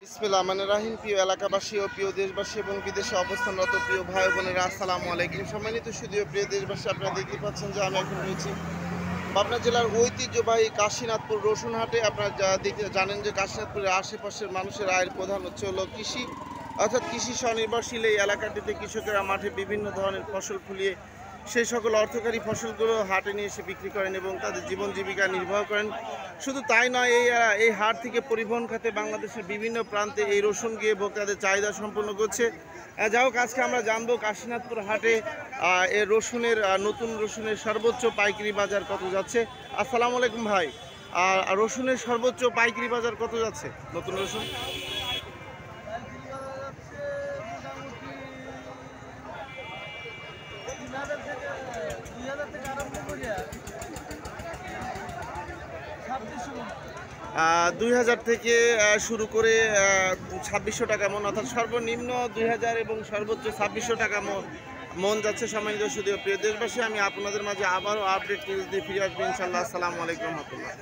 বিসমিল্লাহ রহমানির রহিম। প্রিয় এলাকাবাসী ও প্রিয় দেশবাসী এবং বিদেশে অবস্থানরত প্রিয় ভাই বোনেরা, আসসালামু আলাইকুম। সম্মানিত সুধীয় প্রিয় দেশবাসী, আপনারা দেখতে পাচ্ছেন যে আমি এখন রয়েছি পাবনা জেলার ঐতিহ্যবাহী কাশীনাথপুর রসুনহাটে। আপনারা জানেন যে কাশীনাথপুরের আশেপাশের মানুষের আয়ের প্রধান হচ্ছে হলো কৃষি, অর্থাৎ কৃষি স্বনির্ভরশীল এই এলাকাটিতে কৃষকেরা মাঠে বিভিন্ন ধরনের ফসল ফলিয়ে সেই সকল অর্থকারী ফসলগুলো হাটে নিয়ে এসে বিক্রি করেন এবং তাদের জীবন জীবিকা নির্বাহ করেন। শুধু তাই নয়, এই হাট থেকে পরিবহন খাতে বাংলাদেশের বিভিন্ন প্রান্তে এই রসুন গিয়ে ভোক্তাদের চাহিদা সম্পন্ন করছে। যা হোক, আজকে আমরা জানবো কাশীনাথপুর হাটে এই নতুন রসুনের সর্বোচ্চ পাইকারি বাজার কত যাচ্ছে। আসসালামু আলাইকুম ভাই। আর রসুনের সর্বোচ্চ পাইকারি বাজার কত যাচ্ছে নতুন রসুন? 2000 থেকে শুরু করে 2600 টাকা মন, অর্থাৎ সর্বনিম্ন 2000 এবং সর্বোচ্চ 2600 টাকা মন যাচ্ছে। সম্মানিত সুধীয় প্রিয় দেশবাসী, আমি আপনাদের মাঝে আবারও আপডেট নিউজ দিয়ে ফিরে আসবো ইনশাল্লাহ। আসসালামু আলাইকুম রহমতুল্লাহ।